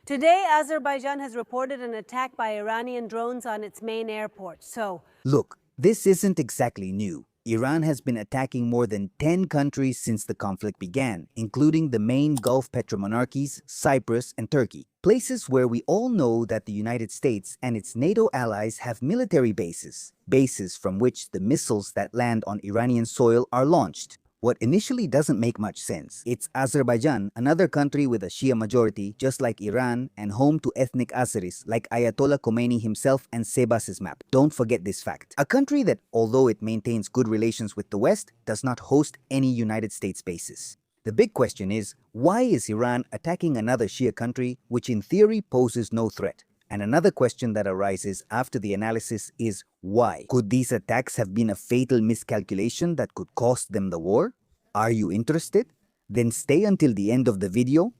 Today, Azerbaijan has reported an attack by Iranian drones on its main airport. Look, this isn't exactly new. Iran has been attacking more than 10 countries since the conflict began, including the main Gulf petromonarchies, Cyprus and Turkey. Places where we all know that the United States and its NATO allies have military bases from which the missiles that land on Iranian soil are launched. What initially doesn't make much sense. It's Azerbaijan, another country with a Shia majority, just like Iran, and home to ethnic Azeris, like Ayatollah Khomeini himself and Sebas' map. Don't forget this fact. A country that, although it maintains good relations with the West, does not host any United States bases. The big question is, why is Iran attacking another Shia country which in theory poses no threat? And another question that arises after the analysis is why? Could these attacks have been a fatal miscalculation that could cost them the war? Are you interested? Then stay until the end of the video.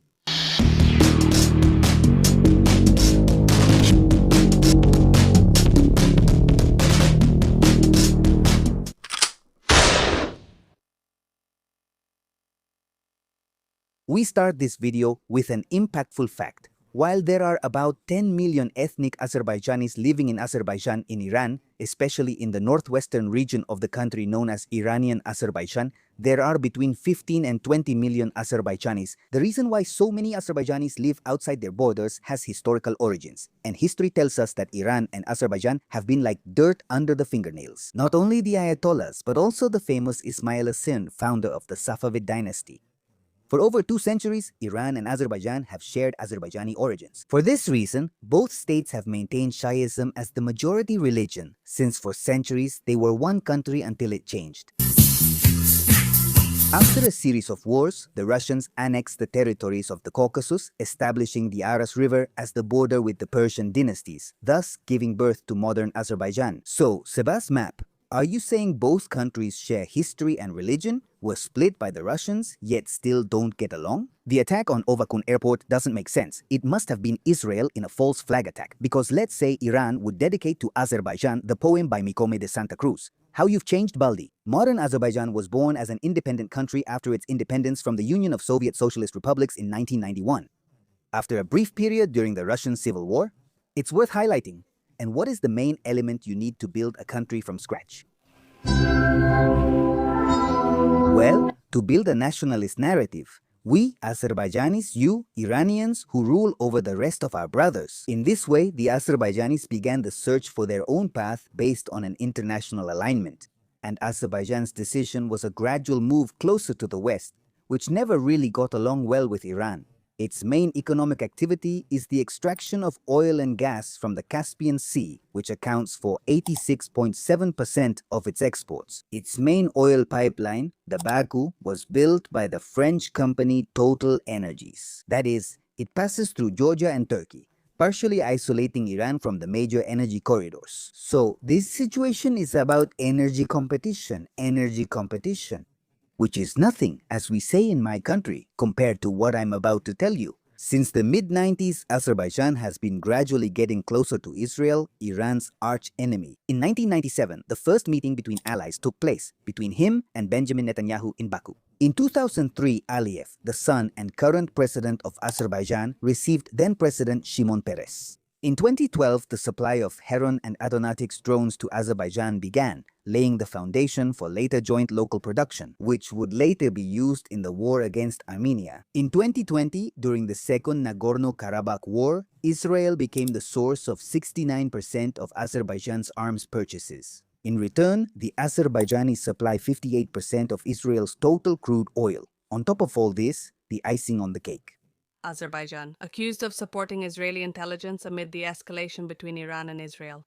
We start this video with an impactful fact. While there are about 10 million ethnic Azerbaijanis living in Azerbaijan in Iran, especially in the northwestern region of the country known as Iranian-Azerbaijan, there are between 15 and 20 million Azerbaijanis. The reason why so many Azerbaijanis live outside their borders has historical origins, and history tells us that Iran and Azerbaijan have been like dirt under the fingernails. Not only the Ayatollahs, but also the famous Ismail Hussein, founder of the Safavid dynasty. For over 2 centuries, Iran and Azerbaijan have shared Azerbaijani origins. For this reason, both states have maintained Shiism as the majority religion, since for centuries they were one country until it changed. After a series of wars, the Russians annexed the territories of the Caucasus, establishing the Aras River as the border with the Persian dynasties, thus giving birth to modern Azerbaijan. So, Sebas' map. Are you saying both countries share history and religion, were split by the Russians, yet still don't get along? The attack on Ovakun airport doesn't make sense. It must have been Israel in a false flag attack, because let's say Iran would dedicate to Azerbaijan the poem by Mikome de Santa Cruz, How You've Changed Baldi. Modern Azerbaijan was born as an independent country after its independence from the Union of Soviet Socialist Republics in 1991. After a brief period during the Russian Civil War, it's worth highlighting. And what is the main element you need to build a country from scratch? Well, to build a nationalist narrative. We, Azerbaijanis, you, Iranians, who rule over the rest of our brothers. In this way, the Azerbaijanis began the search for their own path based on an international alignment. And Azerbaijan's decision was a gradual move closer to the West, which never really got along well with Iran. Its main economic activity is the extraction of oil and gas from the Caspian Sea, which accounts for 86.7% of its exports. Its main oil pipeline, the Baku, was built by the French company Total Energies. That is, it passes through Georgia and Turkey, partially isolating Iran from the major energy corridors. So, this situation is about energy competition, which is nothing, as we say in my country, compared to what I'm about to tell you. Since the mid-90s, Azerbaijan has been gradually getting closer to Israel, Iran's arch-enemy. In 1997, the first meeting between allies took place between him and Benjamin Netanyahu in Baku. In 2003, Aliyev, the son and current president of Azerbaijan, received then-President Shimon Peres. In 2012, the supply of Heron and Adonatics drones to Azerbaijan began, laying the foundation for later joint local production, which would later be used in the war against Armenia. In 2020, during the Second Nagorno-Karabakh War, Israel became the source of 69% of Azerbaijan's arms purchases. In return, the Azerbaijanis supply 58% of Israel's total crude oil. On top of all this, the icing on the cake. Azerbaijan, accused of supporting Israeli intelligence amid the escalation between Iran and Israel.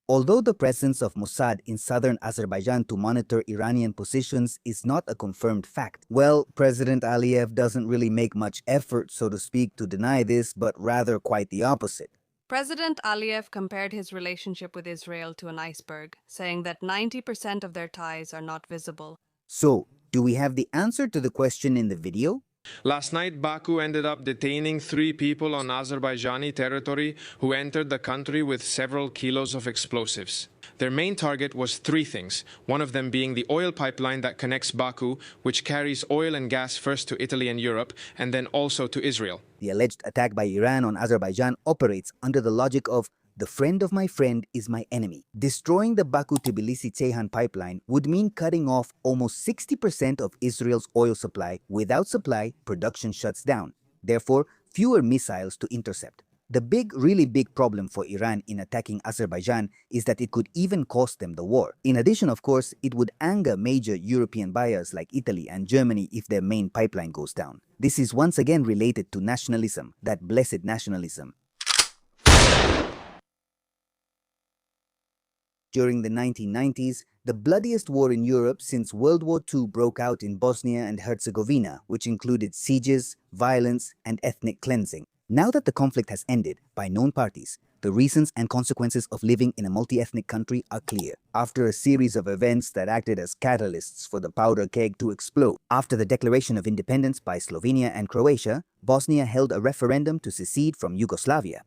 Although the presence of Mossad in southern Azerbaijan to monitor Iranian positions is not a confirmed fact, well, President Aliyev doesn't really make much effort, so to speak, to deny this, but rather quite the opposite. President Aliyev compared his relationship with Israel to an iceberg, saying that 90% of their ties are not visible. So, do we have the answer to the question in the video? Last night, Baku ended up detaining 3 people on Azerbaijani territory who entered the country with several kilos of explosives. Their main target was three things, one of them being the oil pipeline that connects Baku, which carries oil and gas first to Italy and Europe, and then also to Israel. The alleged attack by Iran on Azerbaijan operates under the logic of the friend of my friend is my enemy. Destroying the Baku-Tbilisi-Ceyhan pipeline would mean cutting off almost 60% of Israel's oil supply. Without supply, production shuts down. Therefore, fewer missiles to intercept. The really big problem for Iran in attacking Azerbaijan is that it could even cost them the war. In addition, of course, it would anger major European buyers like Italy and Germany if their main pipeline goes down. This is once again related to nationalism, that blessed nationalism. During the 1990s, the bloodiest war in Europe since World War II broke out in Bosnia and Herzegovina, which included sieges, violence, and ethnic cleansing. Now that the conflict has ended by known parties, the reasons and consequences of living in a multi-ethnic country are clear. After a series of events that acted as catalysts for the powder keg to explode, after the declaration of independence by Slovenia and Croatia, Bosnia held a referendum to secede from Yugoslavia.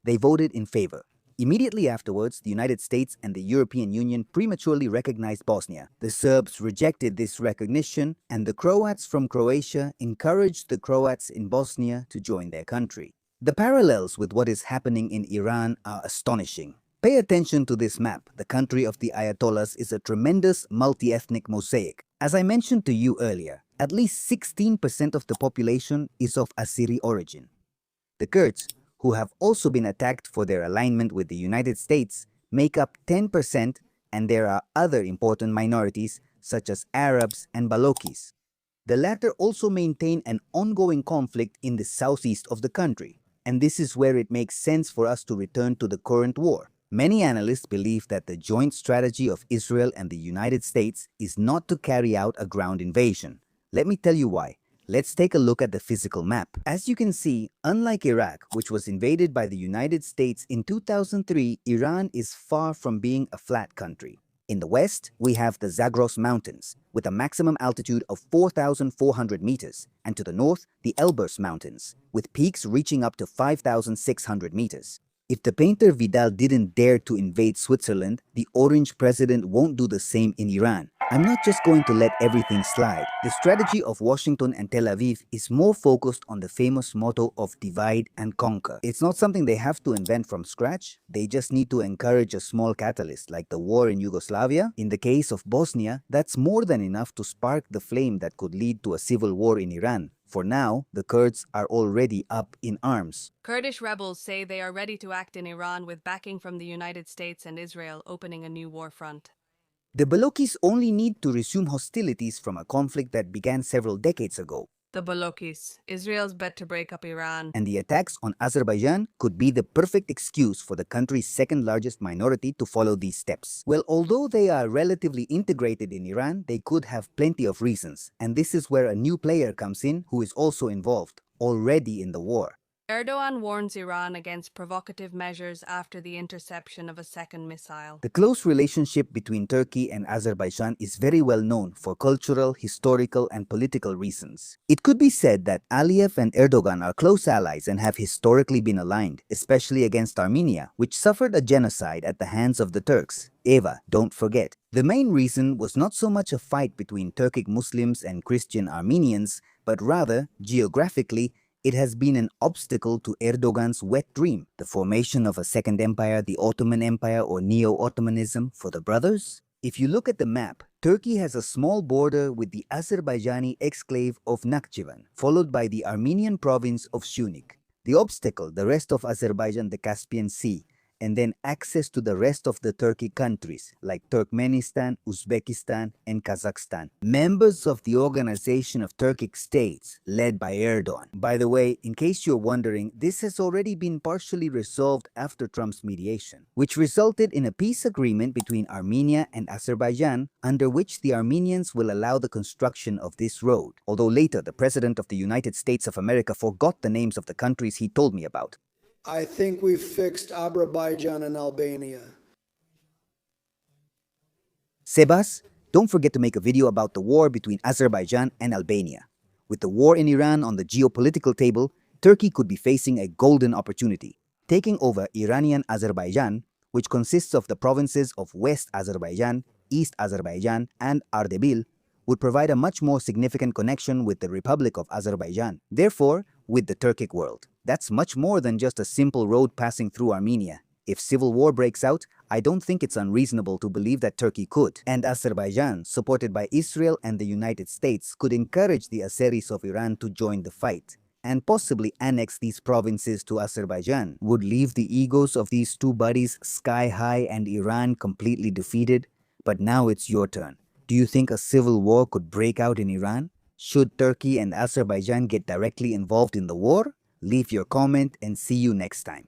They voted in favor. Immediately afterwards, the United States and the European Union prematurely recognized Bosnia. The Serbs rejected this recognition, and the Croats from Croatia encouraged the Croats in Bosnia to join their country. The parallels with what is happening in Iran are astonishing. Pay attention to this map. The country of the Ayatollahs is a tremendous multi-ethnic mosaic. As I mentioned to you earlier, at least 16% of the population is of Azeri origin. The Kurds, who have also been attacked for their alignment with the United States, make up 10%, and there are other important minorities such as Arabs and Balokis. The latter also maintain an ongoing conflict in the southeast of the country, and this is where it makes sense for us to return to the current war. Many analysts believe that the joint strategy of Israel and the United States is not to carry out a ground invasion. Let me tell you why. Let's take a look at the physical map. As you can see, unlike Iraq, which was invaded by the United States in 2003, Iran is far from being a flat country. In the west, we have the Zagros Mountains, with a maximum altitude of 4,400 meters, and to the north, the Elburz Mountains, with peaks reaching up to 5,600 meters. If the painter Vidal didn't dare to invade Switzerland, the Orange president won't do the same in Iran. I'm not just going to let everything slide. The strategy of Washington and Tel Aviv is more focused on the famous motto of divide and conquer. It's not something they have to invent from scratch. They just need to encourage a small catalyst like the war in Yugoslavia. In the case of Bosnia, that's more than enough to spark the flame that could lead to a civil war in Iran. For now, the Kurds are already up in arms. Kurdish rebels say they are ready to act in Iran with backing from the United States and Israel, opening a new war front. The Balokis only need to resume hostilities from a conflict that began several decades ago. The Balokis, Israel's bet to break up Iran. And the attacks on Azerbaijan could be the perfect excuse for the country's second largest minority to follow these steps. Well, although they are relatively integrated in Iran, they could have plenty of reasons. And this is where a new player comes in who is also involved, already in the war. Erdogan warns Iran against provocative measures after the interception of a second missile. The close relationship between Turkey and Azerbaijan is very well known for cultural, historical, and political reasons. It could be said that Aliyev and Erdogan are close allies and have historically been aligned, especially against Armenia, which suffered a genocide at the hands of the Turks. Eva, don't forget. The main reason was not so much a fight between Turkic Muslims and Christian Armenians, but rather, geographically, it has been an obstacle to Erdogan's wet dream, the formation of a second empire, the Ottoman Empire or Neo-Ottomanism for the brothers. If you look at the map, Turkey has a small border with the Azerbaijani exclave of Nakhchivan, followed by the Armenian province of Shunik. The obstacle, the rest of Azerbaijan, the Caspian Sea, and then access to the rest of the Turkic countries like Turkmenistan, Uzbekistan, and Kazakhstan. Members of the Organization of Turkic States, led by Erdogan. By the way, in case you're wondering, this has already been partially resolved after Trump's mediation, which resulted in a peace agreement between Armenia and Azerbaijan, under which the Armenians will allow the construction of this road. Although later, the President of the United States of America forgot the names of the countries he told me about. I think we've fixed Azerbaijan and Albania. Sebas, don't forget to make a video about the war between Azerbaijan and Albania. With the war in Iran on the geopolitical table, Turkey could be facing a golden opportunity. Taking over Iranian Azerbaijan, which consists of the provinces of West Azerbaijan, East Azerbaijan, and Ardabil, would provide a much more significant connection with the Republic of Azerbaijan, therefore with the Turkic world. That's much more than just a simple road passing through Armenia. If civil war breaks out, I don't think it's unreasonable to believe that Turkey could. And Azerbaijan, supported by Israel and the United States, could encourage the Azeris of Iran to join the fight and possibly annex these provinces to Azerbaijan. Would leave the egos of these two buddies sky high and Iran completely defeated. But now it's your turn. Do you think a civil war could break out in Iran? Should Turkey and Azerbaijan get directly involved in the war? Leave your comment and see you next time.